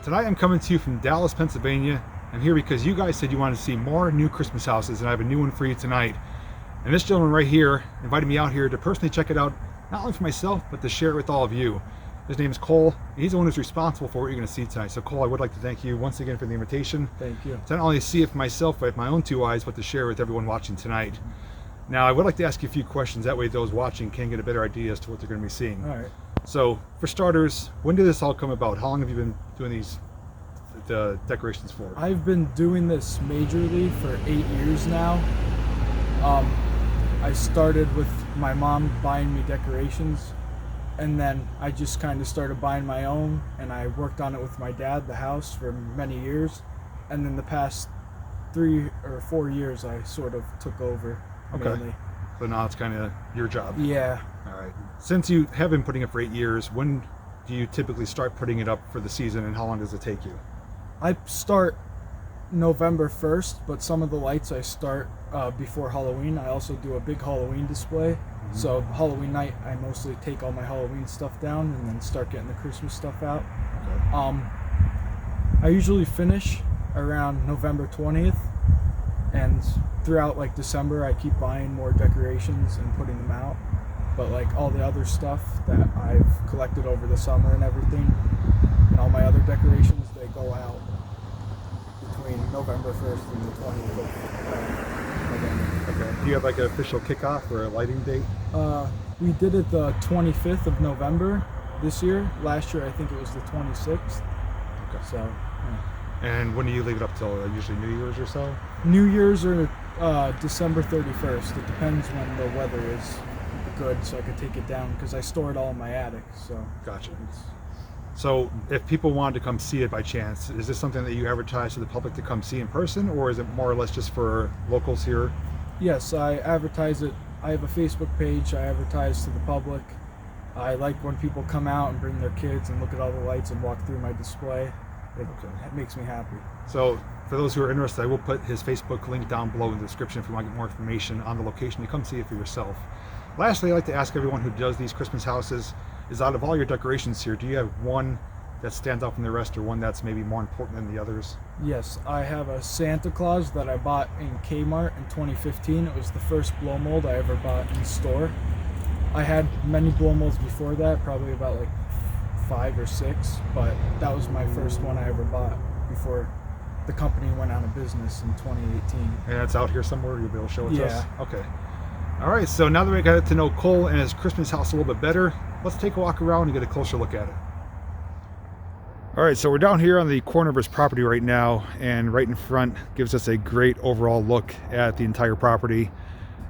Tonight I'm coming to you from Dallas, Pennsylvania. I'm here because you guys said you wanted to see more new Christmas houses, and I have a new one for you tonight. And this gentleman right here invited me out here to personally check it out, not only for myself, but to share it with all of you. His name is Cole. He's the one who's responsible for what you're going to see tonight. So Cole, I would like to thank you once again for the invitation. Thank you. To not only see it for myself with my own two eyes, but to share with everyone watching tonight. Now, I would like to ask you a few questions. That way those watching can get a better idea as to what they're going to be seeing. All right. So, for starters, when did this all come about? How long have you been doing these decorations for? I've been doing this majorly for 8 years now. I started with my mom buying me decorations, and then I just kind of started buying my own, and I worked on it with my dad, the house, for many years. And then the past 3 or 4 years, I sort of took over. Okay. Mainly. So now it's kind of your job. Yeah. All right. Since you have been putting it for 8 years, when do you typically start putting it up for the season, and how long does it take you? I start November 1st, but some of the lights I start before Halloween. I also do a big Halloween display. Mm-hmm. So Halloween night, I mostly take all my Halloween stuff down and then start getting the Christmas stuff out. Okay. I usually finish around November 20th, and throughout like December, I keep buying more decorations and putting them out. But like all the other stuff that I've collected over the summer and everything, and all my other decorations, they go out between November 1st and the 20th of November. Okay. Do you have like an official kickoff or a lighting date? We did it the 25th of November this year. Last year, I think it was the 26th. Okay. So, yeah. And when do you leave it up till? Usually New Year's or so? New Year's or December 31st. It depends when the weather is good, so I could take it down, because I store it all in my attic. So. Gotcha. So if people wanted to come see it by chance, is this something that you advertise to the public to come see in person, or is it more or less just for locals here? Yes, I advertise it. I have a Facebook page. I advertise to the public. I like when people come out and bring their kids and look at all the lights and walk through my display. It makes me happy. So for those who are interested, I will put his Facebook link down below in the description if you want to get more information on the location. You come see it for yourself. Lastly, I'd like to ask everyone who does these Christmas houses, is out of all your decorations here, do you have one that stands out from the rest, or one that's maybe more important than the others? Yes, I have a Santa Claus that I bought in Kmart in 2015. It was the first blow mold I ever bought in store. I had many blow molds before that, probably about like 5 or 6, but that was my first one I ever bought before the company went out of business in 2018. And it's out here somewhere, you'll be able to show it to us? Yeah. Okay. All right, so now that we got to know Cole and his Christmas house a little bit better, let's take a walk around and get a closer look at it. All right, so we're down here on the corner of his property right now, and right in front gives us a great overall look at the entire property.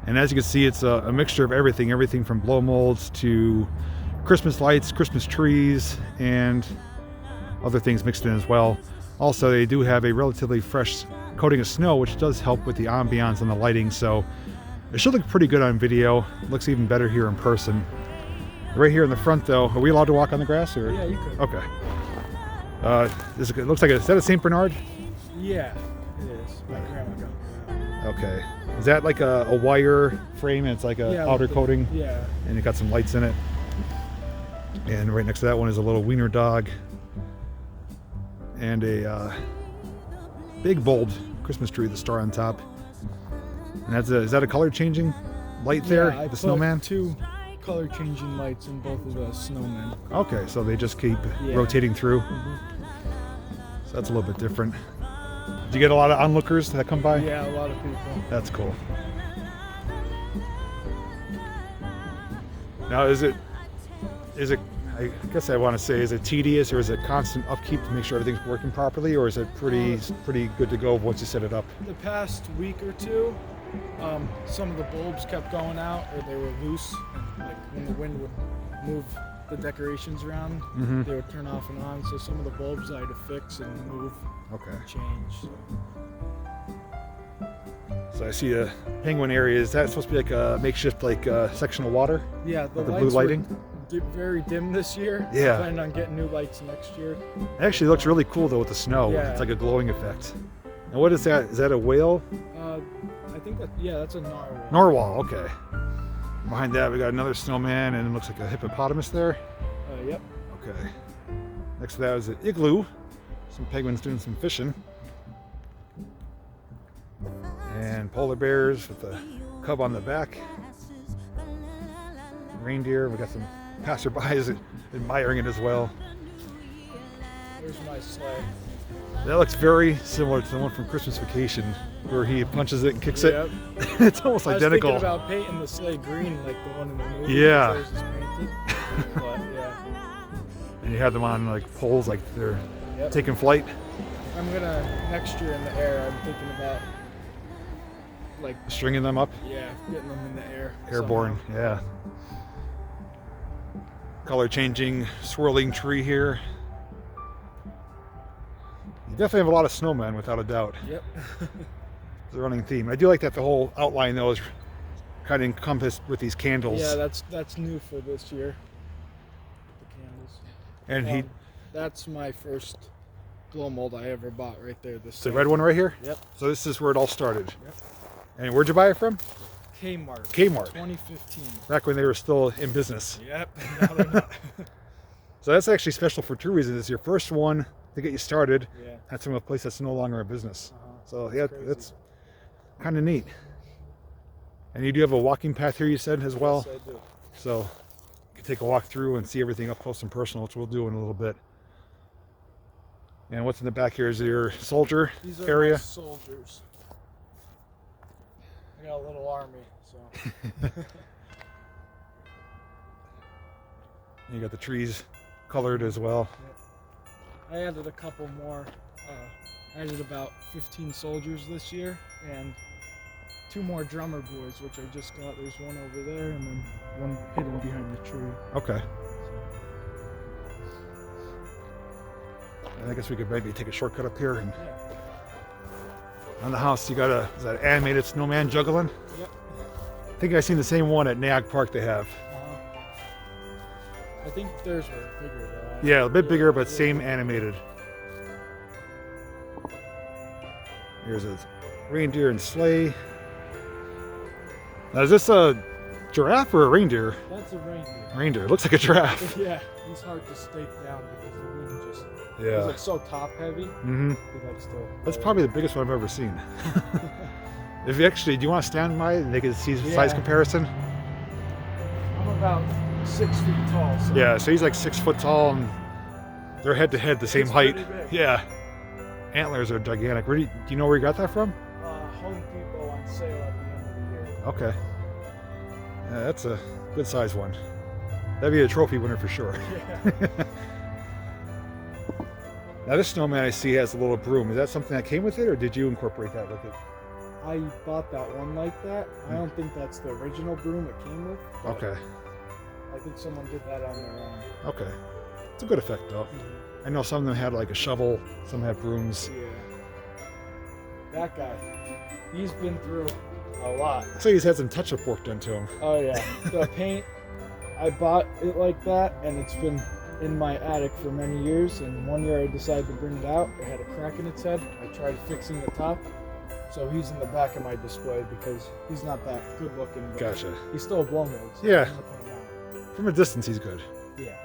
And as you can see, it's a mixture of everything from blow molds to Christmas lights, Christmas trees, and other things mixed in as well. Also, they do have a relatively fresh coating of snow, which does help with the ambiance and the lighting, so it should look pretty good on video. It looks even better here in person. Right here in the front though, are we allowed to walk on the grass? Or? Yeah, you could. Okay. It looks like, is that a St. Bernard? Yeah, it is. My grandma got that. Okay. Is that like a wire frame and it's like a outer coating? Yeah. And it got some lights in it. And right next to that one is a little wiener dog. And a big bold Christmas tree with a star on top. And is that a color changing light there? Yeah, the snowman? I put 2 color changing lights in both of the snowmen. Okay, so they just keep rotating through. So that's a little bit different. Do you get a lot of onlookers that come by? Yeah, a lot of people. That's cool. Now is it, I guess I want to say, is it tedious or is it constant upkeep to make sure everything's working properly, or is it pretty good to go once you set it up? The past week or two, Some of the bulbs kept going out, or they were loose, and like when the wind would move the decorations around, they would turn off and on. So some of the bulbs I had to fix and move, and change. So I see a penguin area. Is that supposed to be like a makeshift section of water? Yeah, the blue lights lighting. Were very dim this year. Yeah. I plan on getting new lights next year. It actually looks really cool though with the snow. Yeah. It's like a glowing effect. And what is that? Is that a whale? I think that's a narwhal. Narwhal, okay. Behind that we got another snowman and it looks like a hippopotamus there. Yep. Okay. Next to that is an igloo. Some penguins doing some fishing. And polar bears with the cub on the back. Reindeer, we got some passerbys admiring it as well. There's my sleigh. That looks very similar to the one from Christmas Vacation, where he punches it and kicks Yep. it. It's almost identical. I was thinking about painting the sleigh green like the one in the movie. Yeah. Theirs is painted. But yeah. And you have them on like poles, like they're taking flight. I'm gonna next year in the air. I'm thinking about like Stringing them up, getting them in the air. airborne. somehow. Yeah. Color changing, swirling tree here. You definitely have a lot of snowmen, without a doubt. Yep. It's a running theme. I do like that the whole outline though is kind of encompassed with these candles. Yeah, that's new for this year. The candles. And that's my first glow mold I ever bought right there. This the red one right here. Yep. So this is where it all started. Yep. And where'd you buy it from? Kmart. Kmart. 2015. Back when they were still in business. Yep. Now they're not. So that's actually special for two reasons. It's your first one to get you started. Yeah. That's from a place that's no longer in business. So yeah, crazy. that's kind of neat. And you do have a walking path here, you said, as well. Yes, I do. So you can take a walk through and see everything up close and personal, which we'll do in a little bit. And what's in the back here is your soldier These are area. my soldiers. I got a little army, so. You got the trees colored as well. I added a couple more. I added about 15 soldiers this year, and 2 more drummer boys, which I just got. There's one over there, and then one hidden behind the tree. Okay. And I guess we could maybe take a shortcut up here. And on the house, you got is that animated snowman juggling? Yep. I think I've seen the same one at Nag Park they have. I think theirs were bigger though. Yeah, a bit bigger, but same animated. Here's a reindeer and sleigh. Now, is this a giraffe or a reindeer? That's a reindeer. Reindeer. Looks like a giraffe. Yeah, he's hard to stake down because the wind just. Yeah. He's like so top heavy. Mm-hmm. He likes to. That's probably the biggest one I've ever seen. If you actually, do you want to stand by it and they can see the size comparison? I'm about 6 feet tall. So Yeah, so he's like 6 foot tall and they're head to head the same It's height. pretty big. Yeah. Antlers are gigantic. Where do you know where you got that from? Home Depot on sale at the end of the year. Okay. Yeah, that's a good size one. That'd be a trophy winner for sure. Yeah. Now this snowman I see has a little broom. Is that something that came with it or did you incorporate that with it? I bought that one like that. I don't think that's the original broom it came with. but Okay. I think someone did that on their own. Okay. It's a good effect though. I know some of them had like a shovel, some had brooms. Yeah. That guy, he's been through a lot. So he's had some touch-up work done to him. Oh yeah. The paint, I bought it like that and it's been in my attic for many years, and one year I decided to bring it out. It had a crack in its head. I tried fixing the top. So he's in the back of my display because he's not that good looking. But Gotcha. he's still a blow mold. So Yeah. I'm gonna put him out. From a distance he's good. Yeah.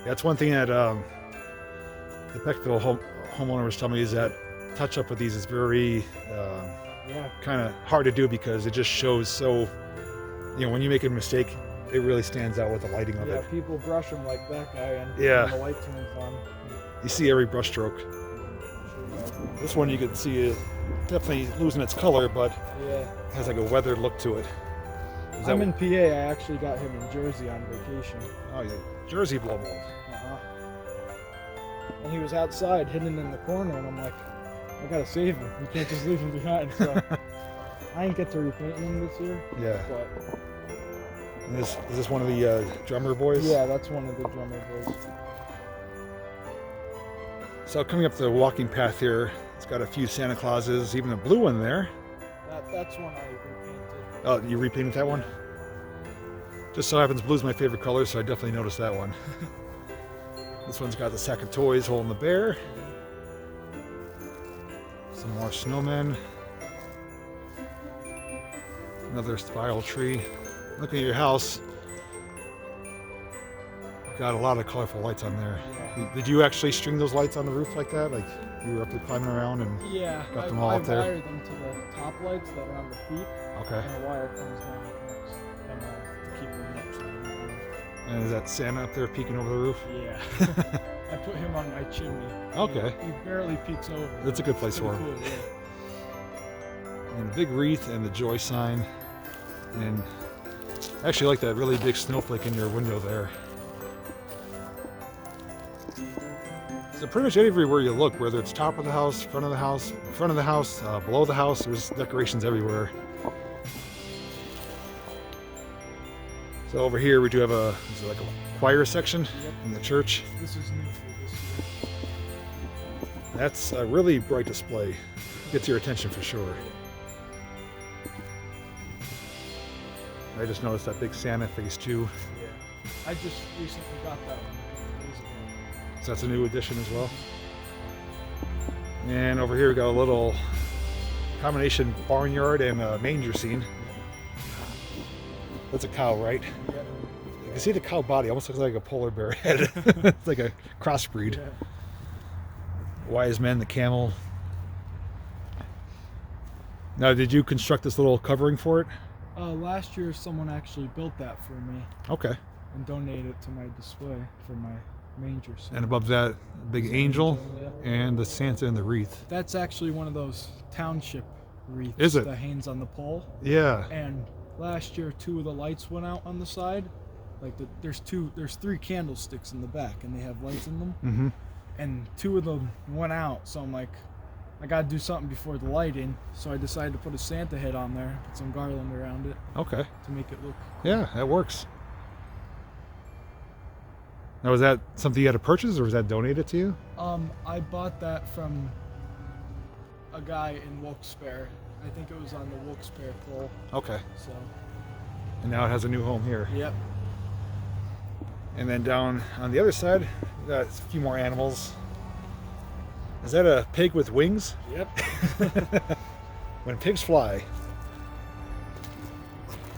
That's one thing that the Peckville homeowner was telling me is that touch-up with these is very Yeah. kind of hard to do because it just shows so, when you make a mistake, it really stands out with the lighting of Yeah, it. people brush him like that guy, and Yeah. when the light turns on. You see every brush stroke. This one you can see is definitely losing its color, but Yeah. has like a weathered look to it. Is I'm that- in PA. I actually got him in Jersey on vacation. Oh yeah, Jersey blow mold. And he was outside, hidden in the corner, and I'm like, I gotta save him. You can't just leave him behind. So I didn't get to repaint them this year. Yeah. But And is this one of the drummer boys? yeah, that's one of the drummer boys. So coming up the walking path here, it's got a few Santa Clauses, even a blue one there. That's one I repainted. Oh, you repainted that one? Just so happens blue's my favorite color, so I definitely noticed that one. This one's got the sack of toys holding the bear. Some more snowmen. Another spiral tree. Looking at your house, got a lot of colorful lights on there. Yeah. Did you actually string those lights on the roof like that? Like you were up there climbing around and Yeah, got them all up there? I wired them to the top lights that are on the feet, Okay. and a wire comes down and to keep them up. So they don't move. And is that Santa up there peeking over the roof? Yeah. I put him on my chimney. Okay. He barely peeks over. That's a good place for him. Cool, yeah. And a big wreath and the joy sign. And I actually like that really big snowflake in your window there. So pretty much everywhere you look, whether it's top of the house, front of the house, below the house, there's decorations everywhere. So over here we do have is it like a choir section in the church. This is new for this year. That's a really bright display. Gets your attention for sure. I just noticed that big Santa face too. Yeah. I just recently got that one a couple days ago. So that's a new addition as well. And over here we got a little combination barnyard and manger scene. That's a cow, right? Yeah. You can see the cow body, almost looks like a polar bear head. It's like a crossbreed. Yeah. Wise men, the camel. Now, did you construct this little covering for it? Last year, someone actually built that for me Okay. and donated it to my display for my manger scene. And above that, big angel and the Santa and the wreath. That's actually one of those township wreaths Is it? that hangs on the pole. Yeah. And last year, 2 of the lights went out on the side. Like there's 3 candlesticks in the back, and they have lights in them. Mm-hmm. And 2 of them went out, so I'm like, I gotta do something before the lighting. So I decided to put a Santa head on there, put some garland around it Okay. to make it look. Yeah, that works. Now, was that something you had to purchase, or was that donated to you? I bought that from a guy in Wilkes-Barre. I think it was on the Wilkes-Barre pole. Okay. So. And now it has a new home here. Yep. And then down on the other side, we got a few more animals. Is that a pig with wings? Yep. When pigs fly.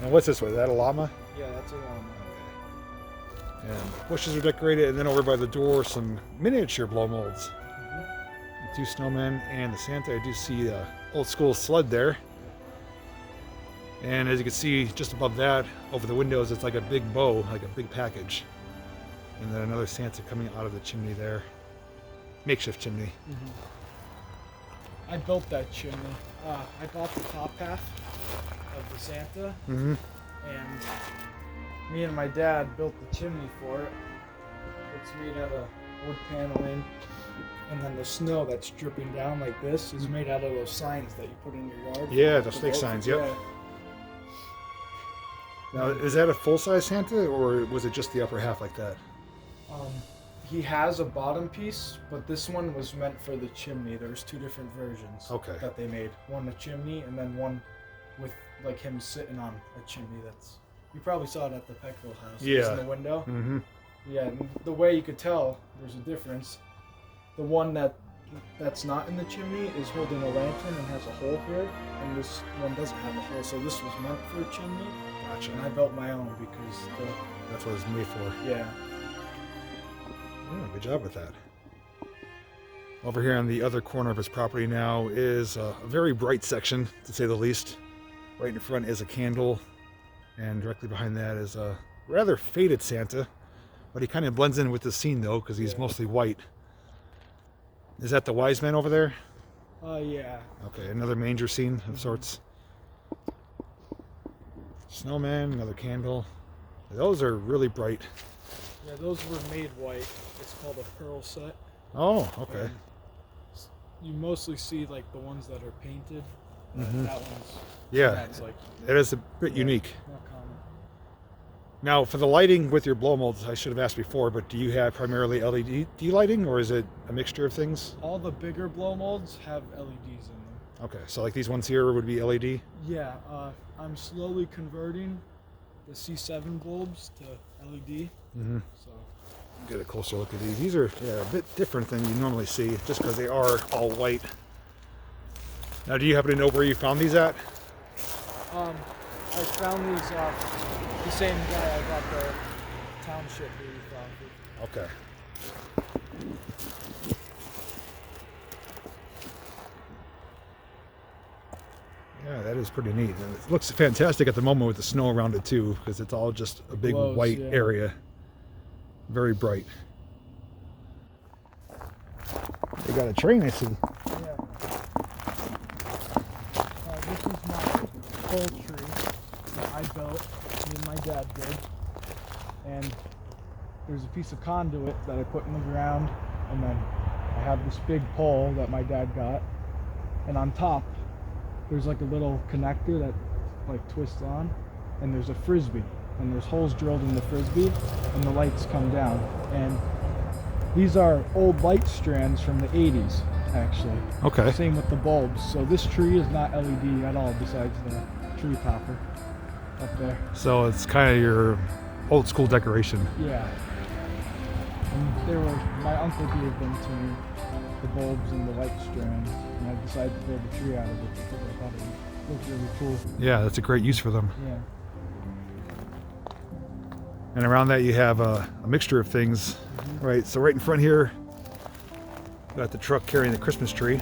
And what's this one? Is that a llama? Yeah, that's a llama. And bushes are decorated, and then over by the door, some miniature blow molds. Mm-hmm. 2 snowmen and the Santa. I do see a old school sled there. And as you can see, just above that, over the windows, it's like a big bow, like a big package. And then another Santa coming out of the chimney there. Makeshift chimney. Mm-hmm. I built that chimney. I bought the top half of the Santa, Mm-hmm. and me and my dad built the chimney for it. It's made out of wood paneling, and then the snow that's dripping down like this is made out of those signs that you put in your yard. Yeah, the stake signs, yep. Yeah. Now, is that a full-size Santa, or was it just the upper half like that? He has a bottom piece, but this one was meant for the chimney. There's 2 different versions that they made. One a chimney, and then one with like him sitting on a chimney. You probably saw it at the Peckville house. Yeah. It's in the window. Mm-hmm. Yeah, and the way you could tell there's a difference. The one that's not in the chimney is holding a lantern and has a hole here, and this one doesn't have a hole. So this was meant for a chimney. Gotcha. And I built my own because That's what it's made for. yeah. Yeah, good job with that. Over here on the other corner of his property now is a very bright section, to say the least. Right in front is a candle, and directly behind that is a rather faded Santa, but he kind of blends in with the scene though, because he's mostly white. Is that the wise men over there? Yeah. Okay, another manger scene of sorts. Snowman, another candle. Those are really bright. Yeah, those were made white. It's called a pearl set. Oh, okay. And you mostly see like the ones that are painted That one's It's like it is a bit unique. not common. Now, for the lighting with your blow molds, I should have asked before, but do you have primarily LED lighting, or is it a mixture of things? All the bigger blow molds have LEDs in them. Okay, so like these ones here would be LED? Yeah, I'm slowly converting the C7 bulbs to LED. So Get a closer look at these. These are a bit different than you normally see, just because they are all white. Now, do you happen to know where you found these at? I found these the same guy I got the township leaf off of. Okay. Yeah, that is pretty neat. And it looks fantastic at the moment with the snow around it too, because it's all just a big Glows, white yeah. area. Very bright. They got a train, I see. Yeah. This is my pole tree that I built, me and my dad did. And there's a piece of conduit that I put in the ground, and then I have this big pole that my dad got. And on top, there's like a little connector that like twists on, and there's a frisbee. And there's holes drilled in the frisbee, and the lights come down. And these are old light strands from the 80s, actually. Okay. Same with the bulbs. So this tree is not LED at all, besides the tree topper up there. So it's kind of your old school decoration. Yeah. And my uncle gave them to me, the bulbs and the light strands, and I decided to build a tree out of it because I thought it looked really cool. Yeah, that's a great use for them. Yeah. And around that you have a mixture of things, right? So right in front here, got the truck carrying the Christmas tree.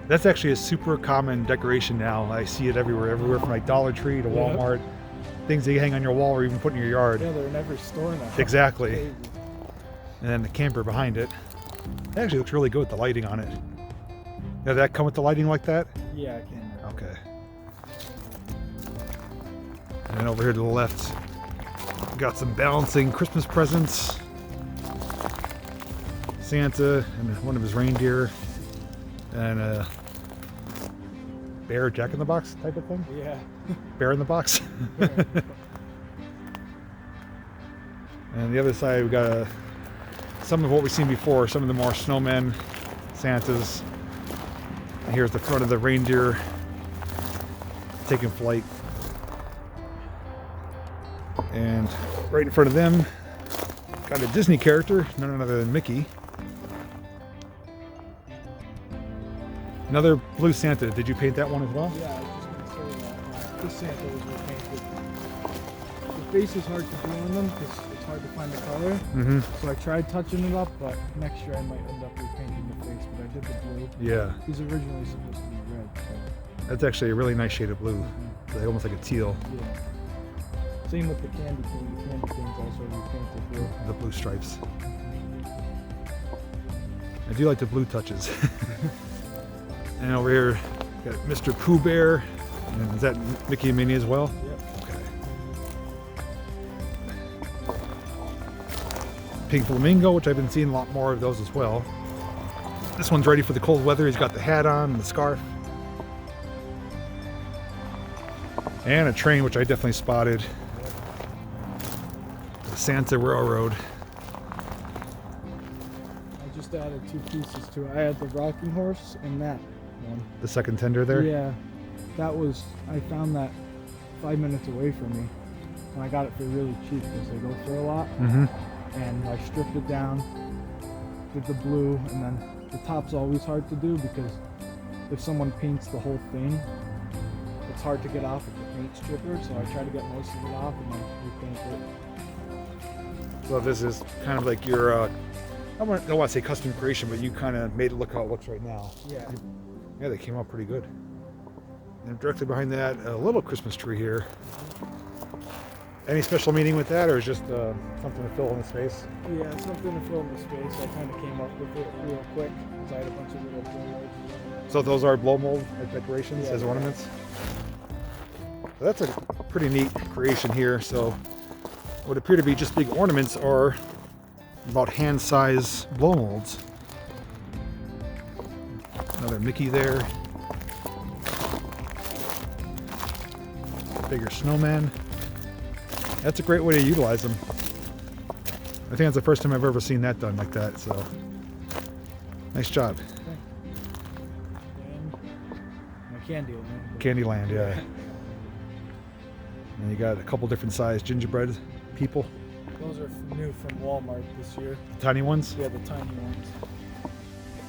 That's actually a super common decoration now. I see it everywhere from like Dollar Tree to Walmart. Things that you hang on your wall or even put in your yard. Yeah, they're in every store now. Exactly. Crazy. And then the camper behind it. It actually looks really good with the lighting on it. Now, did that come with the lighting like that? Yeah, I can. Okay. And then over here to the left, got some balancing Christmas presents. Santa and one of his reindeer, and a bear, Jack in the Box type of thing. Yeah. Bear in the box. And the other side we got some of what we've seen before, some of the more snowmen, Santas. And here's the front of the reindeer taking flight. And right in front of them, got a Disney character, none other than Mickey. Another blue Santa. Did you paint that one as well? Yeah, I was just going to say that. This Santa was repainted. The face is hard to do on them because it's hard to find the color. So I tried touching it up, but next year I might end up repainting the face, but I did the blue. Yeah. He's originally supposed to be red. So. That's actually a really nice shade of blue. Like almost like a teal. Yeah. Same with the candy cane. The candy cane's also repainted blue. The blue stripes. I do like the blue touches. And over here, got Mr. Pooh Bear. And is that Mickey and Minnie as well? Yep. Okay. Pink Flamingo, which I've been seeing a lot more of those as well. This one's ready for the cold weather. He's got the hat on and the scarf. And a train, which I definitely spotted. The Santa Railroad. I just added 2 pieces to it. I had the rocking horse and that one. The second tender there? Yeah. I found that 5 minutes away from me. And I got it for really cheap because they go for a lot. And I stripped it down, did the blue, and then the top's always hard to do because if someone paints the whole thing, it's hard to get off with the paint stripper, so I try to get most of it off and then repaint it. So this is kind of like your, I don't want to say custom creation, but you kind of made it look how it looks right now. Yeah. Yeah, they came out pretty good. And directly behind that, a little Christmas tree here. Any special meaning with that, or is just something to fill in the space? Yeah, something to fill in the space. I kind of came up with it real quick because I had a bunch of little blue. So those are blow mold decorations as Yeah. ornaments? So that's a pretty neat creation here. So what appear to be just big ornaments are about hand-size blow molds. Another Mickey there. bigger snowmen. That's a great way to utilize them. I think that's the first time I've ever seen that done like that, so nice job. And Candyland. Candyland, yeah. And you got a couple different sized gingerbread people. Those are new from Walmart this year. Tiny ones? Yeah, the tiny ones.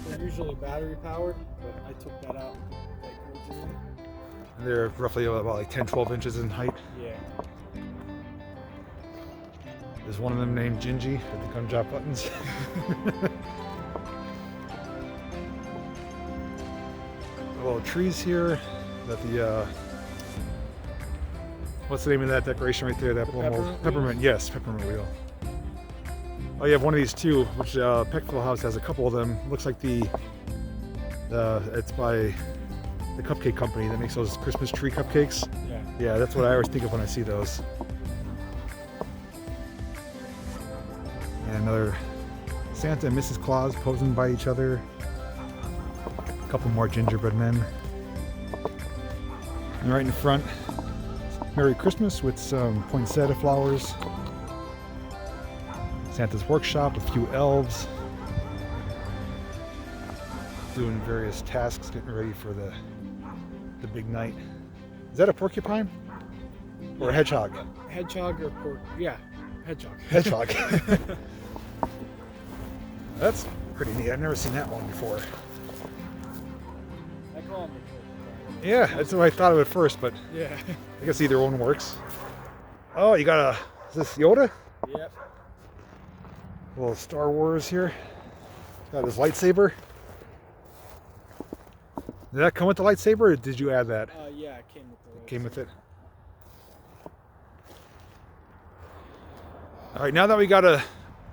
They're usually battery powered, but I took that out. Like, originally. And they're roughly about like 10, 12 inches in height. Yeah. There's one of them named Gingy with the gun drop buttons. Little trees here. That the what's the name of that decoration right there? That peppermint. Yes, peppermint wheel. Oh, you have one of these too, which Peckville House has a couple of them. Looks like it's by the cupcake company that makes those Christmas tree cupcakes. Yeah. Yeah, that's what I always think of when I see those. And another Santa and Mrs. Claus posing by each other. A couple more gingerbread men. And right in front, Merry Christmas with some poinsettia flowers. Santa's workshop, a few elves. Doing various tasks, getting ready for the big night. Is that a porcupine? Or a hedgehog? Hedgehog or pork? Yeah, hedgehog. Hedgehog. That's pretty neat. I've never seen that one before. I call them a porcupine. Yeah, that's what I thought of at first, but Yeah. I guess either one works. Oh, you got is this Yoda? Yep. A little Star Wars here. Got his lightsaber. Did that come with the lightsaber, or did you add that? Yeah, it came with the lightsaber. Came with it. All right, now that we got a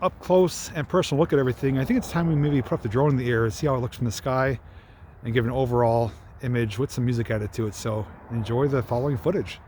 up close and personal look at everything, I think it's time we maybe put up the drone in the air and see how it looks from the sky and give an overall image with some music added to it. So enjoy the following footage.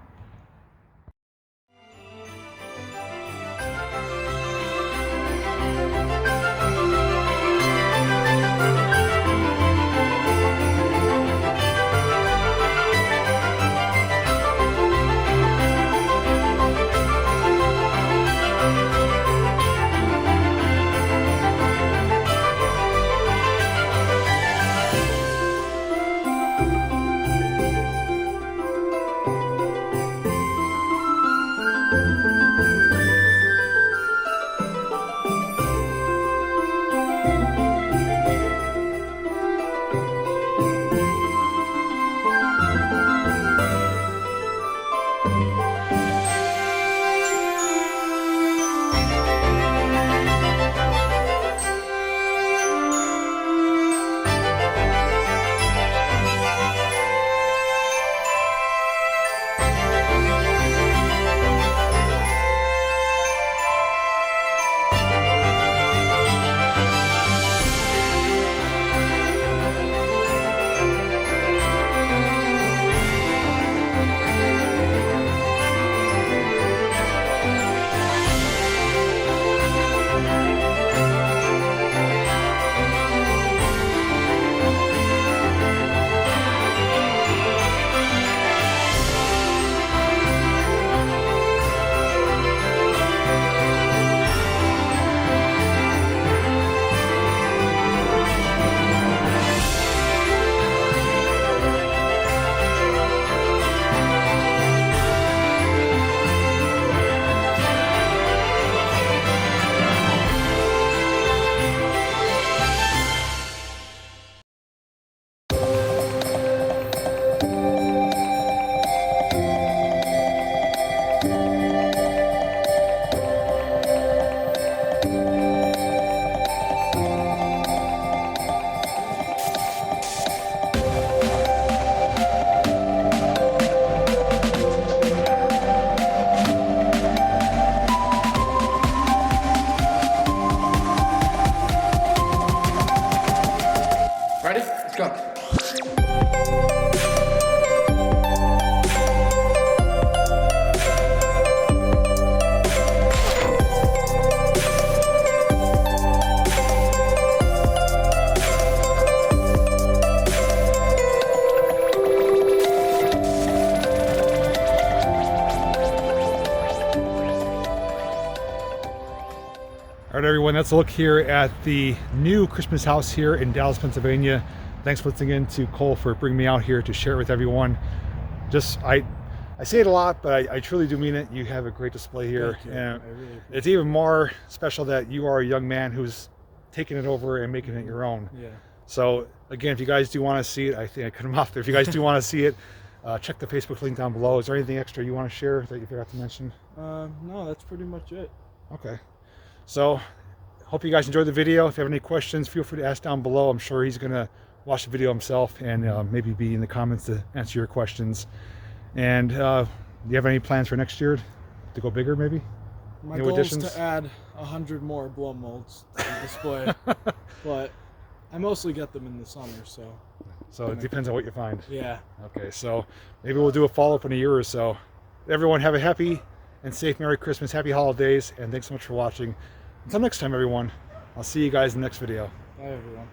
All right, everyone, let's look here at the new Christmas house here in Dallas, Pennsylvania. Thanks once again to Cole for bringing me out here to share it with everyone. I say it a lot, but I truly do mean it. You have a great display here. Thank you. And I really appreciate it's even more special that you are a young man who's taking it over and making it your own. Yeah. So again, if you guys do want to see it, I think I cut them off there. If you guys do want to see it, check the Facebook link down below. Is there anything extra you want to share that you forgot to mention? No, that's pretty much it. Okay. So hope you guys enjoyed the video. If you have any questions, feel free to ask down below. I'm sure he's going to watch the video himself and maybe be in the comments to answer your questions. And do you have any plans for next year to go bigger, maybe? My New goal additions? is to add 100 more blow molds to the display, but I mostly get them in the summer, so. So it depends on what you find. Yeah. Okay, so maybe we'll do a follow-up in a year or so. Everyone have a happy and safe Merry Christmas, Happy Holidays, and thanks so much for watching. Until next time, everyone, I'll see you guys in the next video. Bye, everyone.